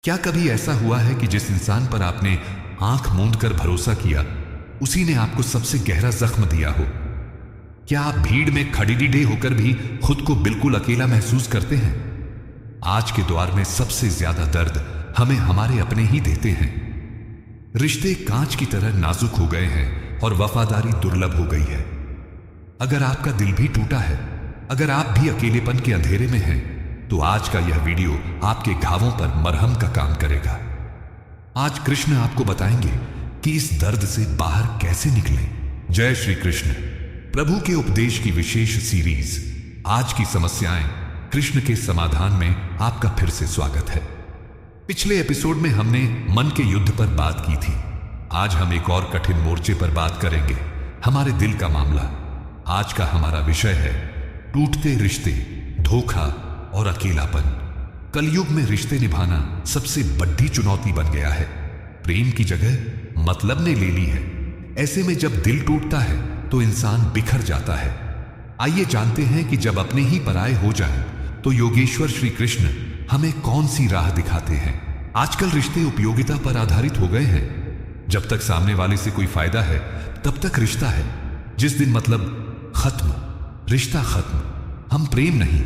क्या कभी ऐसा हुआ है कि जिस इंसान पर आपने आंख मूंद कर भरोसा किया, उसी ने आपको सबसे गहरा जख्म दिया हो? क्या आप भीड़ में खड़ीडीडे होकर भी खुद को बिल्कुल अकेला महसूस करते हैं? आज के दौर में सबसे ज्यादा दर्द हमें हमारे अपने ही देते हैं। रिश्ते कांच की तरह नाजुक हो गए हैं और वफादारी दुर्लभ हो गई है। अगर आपका दिल भी टूटा है, अगर आप भी अकेलेपन के अंधेरे में हैं, तो आज का यह वीडियो आपके घावों पर मरहम का काम करेगा। आज कृष्ण आपको बताएंगे कि इस दर्द से बाहर कैसे निकलें। जय श्री कृष्ण। प्रभु के उपदेश की विशेष सीरीज आज की समस्याएं कृष्ण के समाधान में आपका फिर से स्वागत है। पिछले एपिसोड में हमने मन के युद्ध पर बात की थी। आज हम एक और कठिन मोर्चे पर बात करेंगे, हमारे दिल का मामला। आज का हमारा विषय है टूटते रिश्ते, धोखा और अकेलापन। कलयुग में रिश्ते निभाना सबसे बड़ी चुनौती बन गया है। प्रेम की जगह मतलब ने ले ली है। ऐसे में जब दिल टूटता है तो इंसान बिखर जाता है। आइए जानते हैं कि जब अपने ही पराये हो जाएं, तो योगेश्वर श्री कृष्ण हमें कौन सी राह दिखाते हैं। आजकल रिश्ते उपयोगिता पर आधारित हो गए हैं। जब तक सामने वाले से कोई फायदा है तब तक रिश्ता है। जिस दिन मतलब खत्म, रिश्ता खत्म। हम प्रेम नहीं,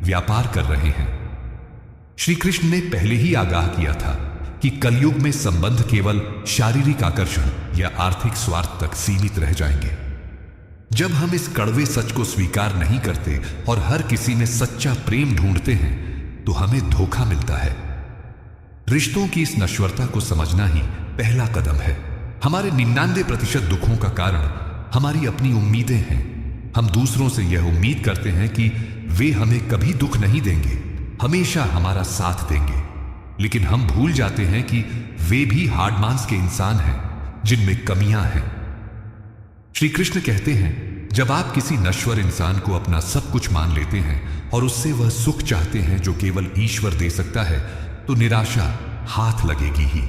व्यापार कर रहे हैं। श्री कृष्ण ने पहले ही आगाह किया था कि कलयुग में संबंध केवल शारीरिक आकर्षण या आर्थिक स्वार्थ तक सीमित रह जाएंगे। जब हम इस कड़वे सच को स्वीकार नहीं करते और हर किसी में सच्चा प्रेम ढूंढते हैं, तो हमें धोखा मिलता है। रिश्तों की इस नश्वरता को समझना ही पहला कदम है। हमारे 99% दुखों का कारण हमारी अपनी उम्मीदें हैं। हम दूसरों से यह उम्मीद करते हैं कि वे हमें कभी दुख नहीं देंगे, हमेशा हमारा साथ देंगे। लेकिन हम भूल जाते हैं कि वे भी हार्ड मांस के इंसान हैं, जिनमें कमियां हैं। श्री कृष्ण कहते हैं, जब आप किसी नश्वर इंसान को अपना सब कुछ मान लेते हैं और उससे वह सुख चाहते हैं जो केवल ईश्वर दे सकता है, तो निराशा हाथ लगेगी ही।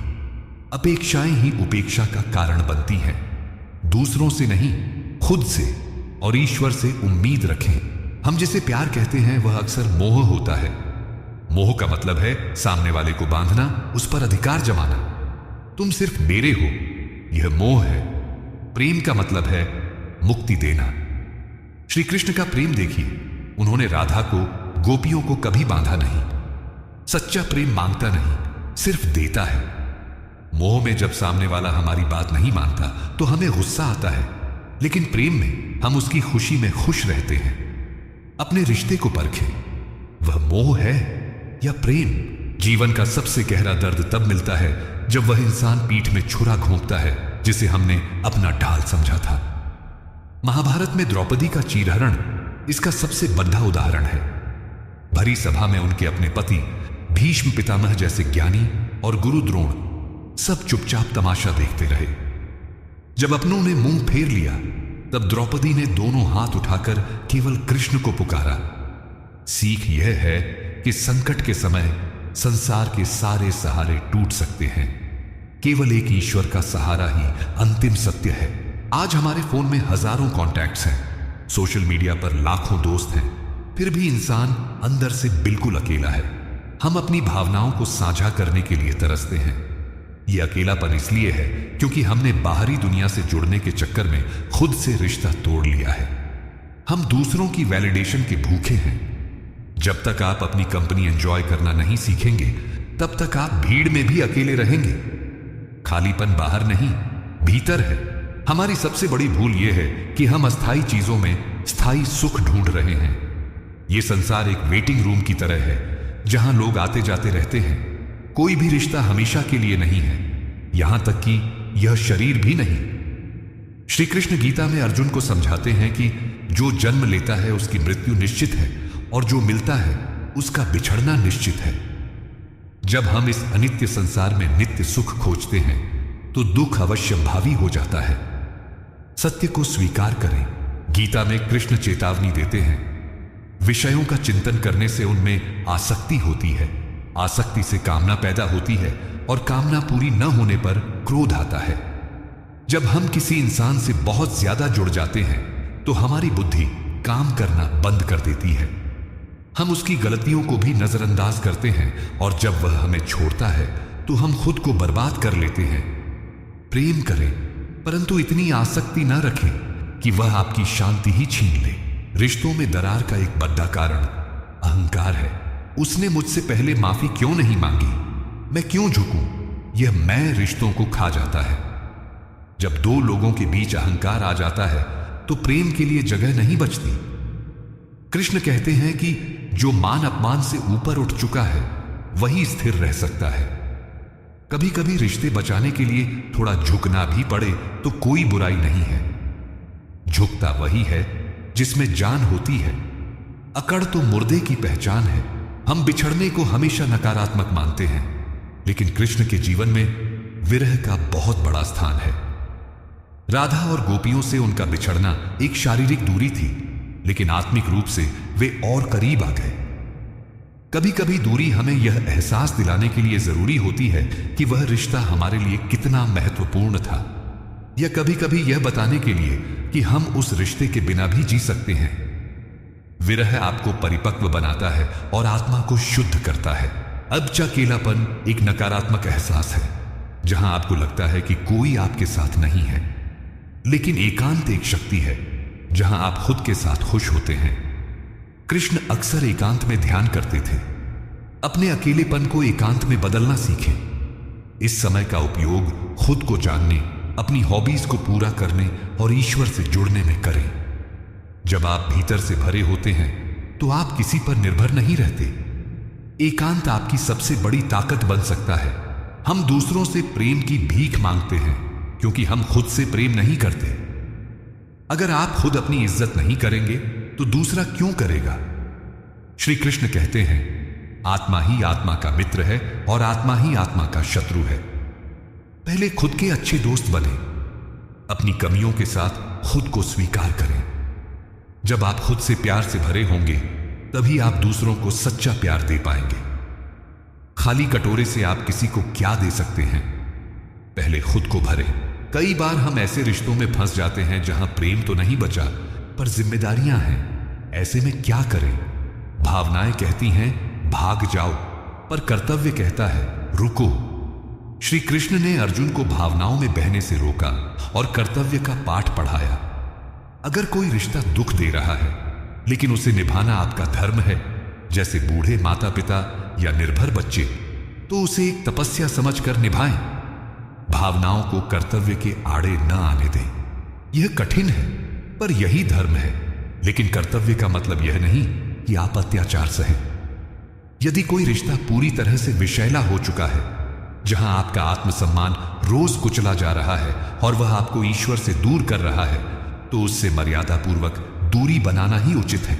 अपेक्षाएं ही उपेक्षा का कारण बनती हैं। दूसरों से नहीं, खुद से और ईश्वर से उम्मीद रखें। हम जिसे प्यार कहते हैं वह अक्सर मोह होता है। मोह का मतलब है सामने वाले को बांधना, उस पर अधिकार जमाना। तुम सिर्फ मेरे हो, यह मोह है। प्रेम का मतलब है मुक्ति देना। श्री कृष्ण का प्रेम देखिए, उन्होंने राधा को, गोपियों को कभी बांधा नहीं। सच्चा प्रेम मांगता नहीं, सिर्फ देता है। मोह में जब सामने वाला हमारी बात नहीं मानता तो हमें गुस्सा आता है, लेकिन प्रेम में हम उसकी खुशी में खुश रहते हैं। अपने रिश्ते को परखें, वह मोह है या प्रेम। जीवन का सबसे गहरा दर्द तब मिलता है जब वह इंसान पीठ में छुरा घोंपता है जिसे हमने अपना ढाल समझा था। महाभारत में द्रौपदी का चीरहरण इसका सबसे बड़ा उदाहरण है। भरी सभा में उनके अपने पति भीष्म पितामह जैसे ज्ञानी और गुरु द्रोण सब चुपचाप तमाशा देखते रहे। जब अपनों ने मुंह फेर लिया, तब द्रौपदी ने दोनों हाथ उठाकर केवल कृष्ण को पुकारा। सीख यह है कि संकट के समय संसार के सारे सहारे टूट सकते हैं। केवल एक ईश्वर का सहारा ही अंतिम सत्य है। आज हमारे फोन में हजारों कॉन्टैक्ट्स हैं, सोशल मीडिया पर लाखों दोस्त हैं, फिर भी इंसान अंदर से बिल्कुल अकेला है। हम अपनी भावनाओं को साझा करने के लिए तरसते हैं। यह अकेलापन इसलिए है क्योंकि हमने बाहरी दुनिया से जुड़ने के चक्कर में खुद से रिश्ता तोड़ लिया है। हम दूसरों की वैलिडेशन के भूखे हैं। जब तक आप अपनी कंपनी एंजॉय करना नहीं सीखेंगे, तब तक आप भीड़ में भी अकेले रहेंगे। खालीपन बाहर नहीं, भीतर है। हमारी सबसे बड़ी भूल यह है कि हम अस्थायी चीजों में स्थायी सुख ढूंढ रहे हैं। यह संसार एक वेटिंग रूम की तरह है, जहां लोग आते जाते रहते हैं। कोई भी रिश्ता हमेशा के लिए नहीं है, यहां तक कि यह शरीर भी नहीं। श्री कृष्ण गीता में अर्जुन को समझाते हैं कि जो जन्म लेता है उसकी मृत्यु निश्चित है, और जो मिलता है उसका बिछड़ना निश्चित है। जब हम इस अनित्य संसार में नित्य सुख खोजते हैं, तो दुख अवश्य भावी हो जाता है। सत्य को स्वीकार करें। गीता में कृष्ण चेतावनी देते हैं, विषयों का चिंतन करने से उनमें आसक्ति होती है, आसक्ति से कामना पैदा होती है, और कामना पूरी न होने पर क्रोध आता है। जब हम किसी इंसान से बहुत ज्यादा जुड़ जाते हैं, तो हमारी बुद्धि काम करना बंद कर देती है। हम उसकी गलतियों को भी नजरअंदाज करते हैं और जब वह हमें छोड़ता है तो हम खुद को बर्बाद कर लेते हैं। प्रेम करें, परंतु इतनी आसक्ति न रखें कि वह आपकी शांति ही छीन ले। रिश्तों में दरार का एक बड़ा कारण अहंकार है। उसने मुझसे पहले माफी क्यों नहीं मांगी, मैं क्यों झुकूं, यह मैं रिश्तों को खा जाता है। जब दो लोगों के बीच अहंकार आ जाता है तो प्रेम के लिए जगह नहीं बचती। कृष्ण कहते हैं कि जो मान अपमान से ऊपर उठ चुका है वही स्थिर रह सकता है। कभी कभी रिश्ते बचाने के लिए थोड़ा झुकना भी पड़े तो कोई बुराई नहीं है। झुकता वही है जिसमें जान होती है। अकड़ तो मुर्दे की पहचान है। हम बिछड़ने को हमेशा नकारात्मक मानते हैं, लेकिन कृष्ण के जीवन में विरह का बहुत बड़ा स्थान है। राधा और गोपियों से उनका बिछड़ना एक शारीरिक दूरी थी, लेकिन आत्मिक रूप से वे और करीब आ गए। कभी कभी दूरी हमें यह एहसास दिलाने के लिए जरूरी होती है कि वह रिश्ता हमारे लिए कितना महत्वपूर्ण था, या कभी कभी यह बताने के लिए कि हम उस रिश्ते के बिना भी जी सकते हैं। विरह आपको परिपक्व बनाता है और आत्मा को शुद्ध करता है। अकेलापन एक नकारात्मक एहसास है जहां आपको लगता है कि कोई आपके साथ नहीं है, लेकिन एकांत एक शक्ति है जहां आप खुद के साथ खुश होते हैं। कृष्ण अक्सर एकांत में ध्यान करते थे। अपने अकेलेपन को एकांत में बदलना सीखें। इस समय का उपयोग खुद को जानने, अपनी हॉबीज को पूरा करने और ईश्वर से जुड़ने में करें। जब आप भीतर से भरे होते हैं तो आप किसी पर निर्भर नहीं रहते। एकांत आपकी सबसे बड़ी ताकत बन सकता है। हम दूसरों से प्रेम की भीख मांगते हैं क्योंकि हम खुद से प्रेम नहीं करते। अगर आप खुद अपनी इज्जत नहीं करेंगे तो दूसरा क्यों करेगा। श्री कृष्ण कहते हैं, आत्मा ही आत्मा का मित्र है और आत्मा ही आत्मा का शत्रु है। पहले खुद के अच्छे दोस्त बने। अपनी कमियों के साथ खुद को स्वीकार करें। जब आप खुद से प्यार से भरे होंगे तभी आप दूसरों को सच्चा प्यार दे पाएंगे। खाली कटोरे से आप किसी को क्या दे सकते हैं। पहले खुद को भरें। कई बार हम ऐसे रिश्तों में फंस जाते हैं जहां प्रेम तो नहीं बचा पर जिम्मेदारियां हैं। ऐसे में क्या करें। भावनाएं कहती हैं भाग जाओ, पर कर्तव्य कहता है रुको। श्री कृष्ण ने अर्जुन को भावनाओं में बहने से रोका और कर्तव्य का पाठ पढ़ाया। अगर कोई रिश्ता दुख दे रहा है लेकिन उसे निभाना आपका धर्म है, जैसे बूढ़े माता पिता या निर्भर बच्चे, तो उसे एक तपस्या समझकर निभाएं। भावनाओं को कर्तव्य के आड़े न आने दें। यह कठिन है पर यही धर्म है। लेकिन कर्तव्य का मतलब यह नहीं कि आप अत्याचार सहें। यदि कोई रिश्ता पूरी तरह से विषैला हो चुका है, जहां आपका आत्मसम्मान रोज कुचला जा रहा है और वह आपको ईश्वर से दूर कर रहा है, तो उससे मर्यादा पूर्वक दूरी बनाना ही उचित है।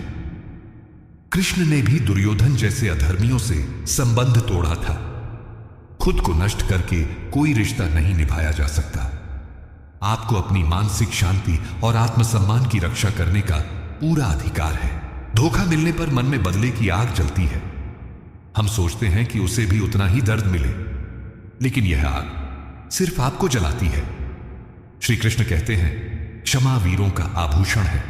कृष्ण ने भी दुर्योधन जैसे अधर्मियों से संबंध तोड़ा था। खुद को नष्ट करके कोई रिश्ता नहीं निभाया जा सकता। आपको अपनी मानसिक शांति और आत्मसम्मान की रक्षा करने का पूरा अधिकार है। धोखा मिलने पर मन में बदले की आग जलती है। हम सोचते हैं कि उसे भी उतना ही दर्द मिले, लेकिन यह आग सिर्फ आपको जलाती है। श्री कृष्ण कहते हैं, क्षमा वीरों का आभूषण है।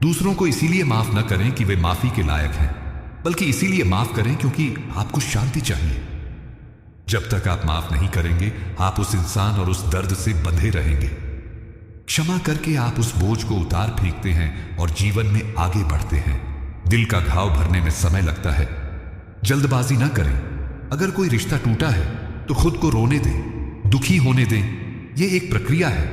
दूसरों को इसीलिए माफ न करें कि वे माफी के लायक हैं, बल्कि इसीलिए माफ करें क्योंकि आपको शांति चाहिए। जब तक आप माफ नहीं करेंगे, आप उस इंसान और उस दर्द से बंधे रहेंगे। क्षमा करके आप उस बोझ को उतार फेंकते हैं और जीवन में आगे बढ़ते हैं। दिल का घाव भरने में समय लगता है। जल्दबाजी ना करें। अगर कोई रिश्ता टूटा है तो खुद को रोने दें, दुखी होने दें। यह एक प्रक्रिया है,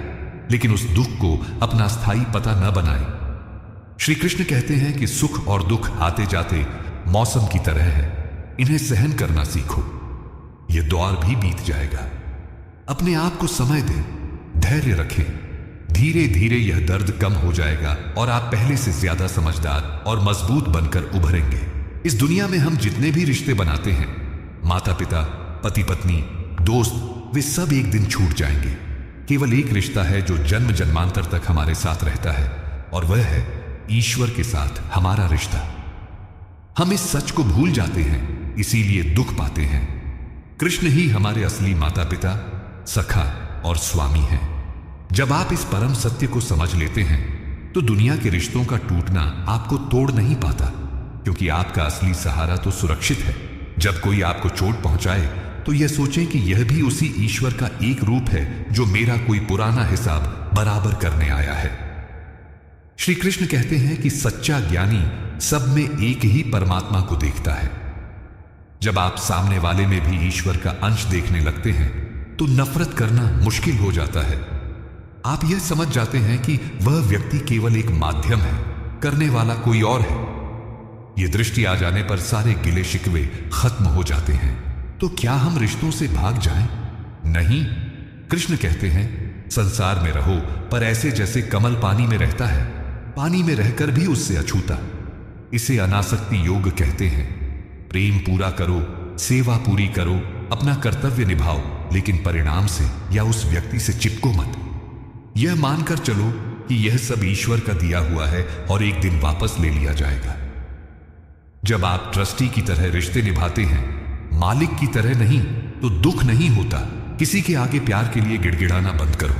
लेकिन उस दुख को अपना स्थायी पता न बनाएं। श्री कृष्ण कहते हैं कि सुख और दुख आते जाते मौसम की तरह है। इन्हें सहन करना सीखो। यह दौर भी बीत जाएगा। अपने आप को समय दें, धैर्य रखें। धीरे धीरे यह दर्द कम हो जाएगा और आप पहले से ज्यादा समझदार और मजबूत बनकर उभरेंगे। इस दुनिया में हम जितने भी रिश्ते बनाते हैं, माता पिता, पति पत्नी, दोस्त, वे सब एक दिन छूट जाएंगे। केवल एक रिश्ता है जो जन्म जन्मांतर तक हमारे साथ रहता है, और वह है ईश्वर के साथ हमारा रिश्ता। हम इस सच को भूल जाते हैं, इसीलिए दुख पाते हैं। कृष्ण ही हमारे असली माता पिता, सखा और स्वामी हैं। जब आप इस परम सत्य को समझ लेते हैं तो दुनिया के रिश्तों का टूटना आपको तोड़ नहीं पाता। क्योंकि आपका असली सहारा तो सुरक्षित है। जब कोई आपको चोट पहुंचाए तो यह सोचें कि यह भी उसी ईश्वर का एक रूप है जो मेरा कोई पुराना हिसाब बराबर करने आया है। श्री कृष्ण कहते हैं कि सच्चा ज्ञानी सब में एक ही परमात्मा को देखता है। जब आप सामने वाले में भी ईश्वर का अंश देखने लगते हैं तो नफरत करना मुश्किल हो जाता है। आप यह समझ जाते हैं कि वह व्यक्ति केवल एक माध्यम है, करने वाला कोई और है। यह दृष्टि आ जाने पर सारे गिले शिकवे खत्म हो जाते हैं। तो क्या हम रिश्तों से भाग जाएं? नहीं। कृष्ण कहते हैं संसार में रहो पर ऐसे जैसे कमल पानी में रहता है, पानी में रहकर भी उससे अछूता। इसे अनासक्ति योग कहते हैं। प्रेम पूरा करो, सेवा पूरी करो, अपना कर्तव्य निभाओ, लेकिन परिणाम से या उस व्यक्ति से चिपको मत। यह मानकर चलो कि यह सब ईश्वर का दिया हुआ है और एक दिन वापस ले लिया जाएगा। जब आप ट्रस्टी की तरह रिश्ते निभाते हैं, मालिक की तरह नहीं, तो दुख नहीं होता। किसी के आगे प्यार के लिए गिड़गिड़ाना बंद करो।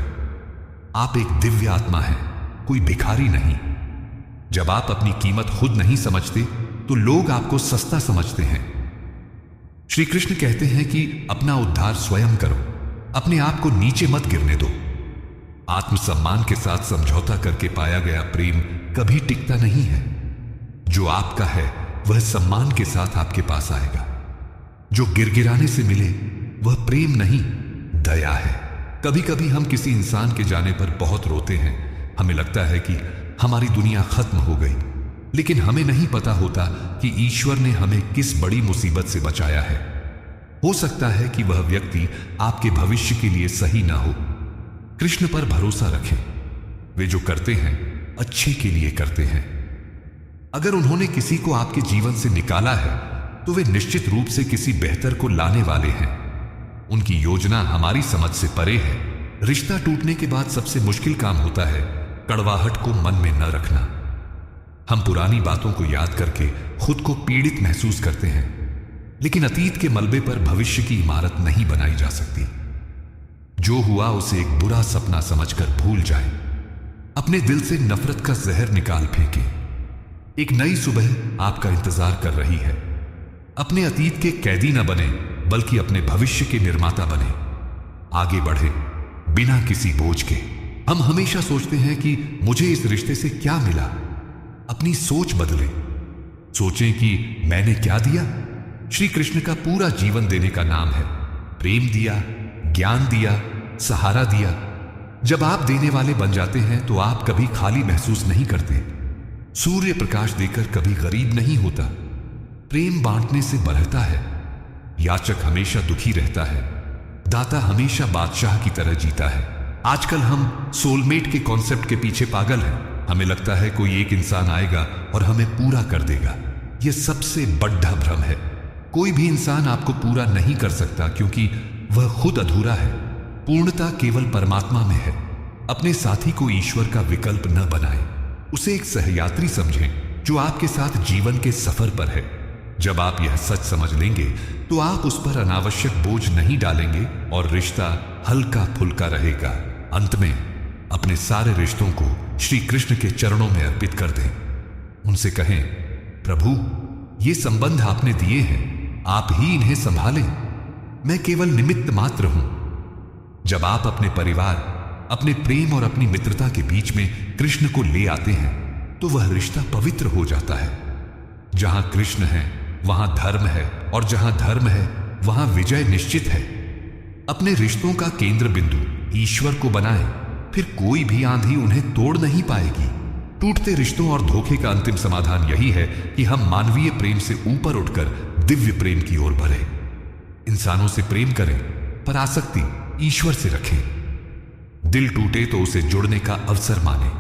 आप एक दिव्य आत्मा हैं, कोई भिखारी नहीं। जब आप अपनी कीमत खुद नहीं समझते तो लोग आपको सस्ता समझते हैं। श्री कृष्ण कहते हैं कि अपना उद्धार स्वयं करो, अपने आप को नीचे मत गिरने दो। आत्मसम्मान के साथ समझौता करके पाया गया प्रेम कभी टिकता नहीं है। जो आपका है वह सम्मान के साथ आपके पास आएगा। जो गिरगिराने से मिले वह प्रेम नहीं, दया है। कभी कभी हम किसी इंसान के जाने पर बहुत रोते हैं। हमें लगता है कि हमारी दुनिया खत्म हो गई, लेकिन हमें नहीं पता होता कि ईश्वर ने हमें किस बड़ी मुसीबत से बचाया है। हो सकता है कि वह व्यक्ति आपके भविष्य के लिए सही ना हो। कृष्ण पर भरोसा रखें। वे जो करते हैं अच्छे के लिए करते हैं। अगर उन्होंने किसी को आपके जीवन से निकाला है तो वे निश्चित रूप से किसी बेहतर को लाने वाले हैं। उनकी योजना हमारी समझ से परे है। रिश्ता टूटने के बाद सबसे मुश्किल काम होता है कड़वाहट को मन में न रखना। हम पुरानी बातों को याद करके खुद को पीड़ित महसूस करते हैं, लेकिन अतीत के मलबे पर भविष्य की इमारत नहीं बनाई जा सकती। जो हुआ उसे एक बुरा सपना समझकर भूल जाए। अपने दिल से नफरत का जहर निकाल फेंके। एक नई सुबह आपका इंतजार कर रही है। अपने अतीत के कैदी न बने, बल्कि अपने भविष्य के निर्माता बने। आगे बढ़े बिना किसी बोझ के। हम हमेशा सोचते हैं कि मुझे इस रिश्ते से क्या मिला। अपनी सोच बदलें। सोचें कि मैंने क्या दिया। श्री कृष्ण का पूरा जीवन देने का नाम है। प्रेम दिया, ज्ञान दिया, सहारा दिया। जब आप देने वाले बन जाते हैं तो आप कभी खाली महसूस नहीं करते। सूर्य प्रकाश देकर कभी गरीब नहीं होता। प्रेम बांटने से बढ़ता है। याचक हमेशा दुखी रहता है। दाता हमेशा बादशाह की तरह जीता है। आजकल हम सोलमेट के कॉन्सेप्ट के पीछे पागल हैं। हमें लगता है कोई एक इंसान आएगा और हमें पूरा कर देगा। यह सबसे बड़ा भ्रम है। कोई भी इंसान आपको पूरा नहीं कर सकता, क्योंकि वह खुद अधूरा है। पूर्णता केवल परमात्मा में है। अपने साथी को ईश्वर का विकल्प न बनाएं। उसे एक सहयात्री समझें जो आपके साथ जीवन के सफर पर है। जब आप यह सच समझ लेंगे तो आप उस पर अनावश्यक बोझ नहीं डालेंगे और रिश्ता हल्का फुल्का रहेगा। अंत में अपने सारे रिश्तों को श्री कृष्ण के चरणों में अर्पित कर दें। उनसे कहें, प्रभु, ये संबंध आपने दिए हैं, आप ही इन्हें संभालें। मैं केवल निमित्त मात्र हूं। जब आप अपने परिवार, अपने प्रेम और अपनी मित्रता के बीच में कृष्ण को ले आते हैं तो वह रिश्ता पवित्र हो जाता है। जहां कृष्ण है वहां धर्म है, और जहां धर्म है वहां विजय निश्चित है। अपने रिश्तों का केंद्र बिंदु ईश्वर को बनाएं, फिर कोई भी आंधी उन्हें तोड़ नहीं पाएगी। टूटते रिश्तों और धोखे का अंतिम समाधान यही है कि हम मानवीय प्रेम से ऊपर उठकर दिव्य प्रेम की ओर बढ़े। इंसानों से प्रेम करें, पर आसक्ति ईश्वर से रखें। दिल टूटे तो उसे जुड़ने का अवसर माने,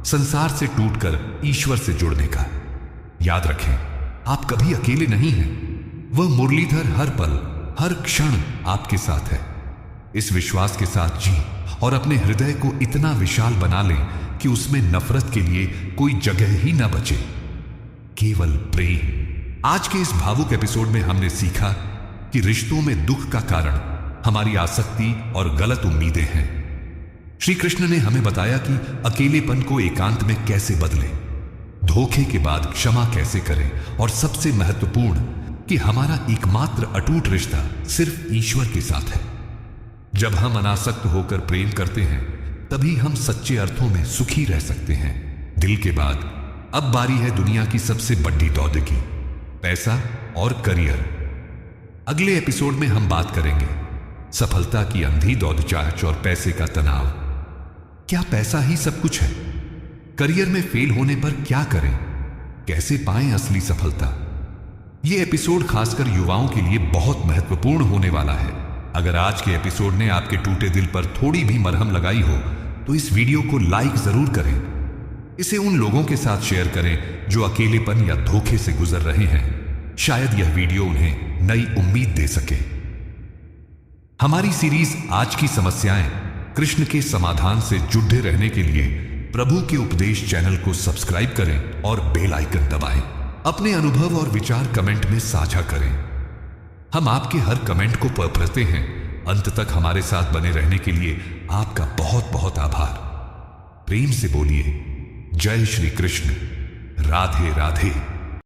संसार से टूटकर ईश्वर से जुड़ने का। याद रखें, आप कभी अकेले नहीं हैं। वह मुरलीधर हर पल, हर क्षण आपके साथ है। इस विश्वास के साथ जी और अपने हृदय को इतना विशाल बना लें कि उसमें नफरत के लिए कोई जगह ही ना बचे, केवल प्रेम। आज के इस भावुक एपिसोड में हमने सीखा कि रिश्तों में दुख का कारण हमारी आसक्ति और गलत उम्मीदें हैं। श्री कृष्ण ने हमें बताया कि अकेलेपन को एकांत में कैसे बदलें। धोखे के बाद क्षमा कैसे करें, और सबसे महत्वपूर्ण कि हमारा एकमात्र अटूट रिश्ता सिर्फ ईश्वर के साथ है। जब हम अनासक्त होकर प्रेम करते हैं तभी हम सच्चे अर्थों में सुखी रह सकते हैं। दिल के बाद अब बारी है दुनिया की सबसे बड़ी दौड़ की, पैसा और करियर। अगले एपिसोड में हम बात करेंगे सफलता की अंधी दौड़-चाह और पैसे का तनाव। क्या पैसा ही सब कुछ है? करियर में फेल होने पर क्या करें? कैसे पाएं असली सफलता? यह एपिसोड खासकर युवाओं के लिए बहुत महत्वपूर्ण होने वाला है। अगर आज के एपिसोड ने आपके टूटे दिल पर थोड़ी भी मरहम लगाई हो तो इस वीडियो को लाइक जरूर करें। इसे उन लोगों के साथ शेयर करें जो अकेलेपन या धोखे से गुजर रहे हैं। शायद यह वीडियो उन्हें नई उम्मीद दे सके। हमारी सीरीज आज की समस्याएं कृष्ण के समाधान से जुड़े रहने के लिए प्रभु के उपदेश चैनल को सब्सक्राइब करें और बेल आइकन दबाएं। अपने अनुभव और विचार कमेंट में साझा करें। हम आपके हर कमेंट को पढ़ते हैं। अंत तक हमारे साथ बने रहने के लिए आपका बहुत बहुत आभार। प्रेम से बोलिए जय श्री कृष्ण, राधे राधे।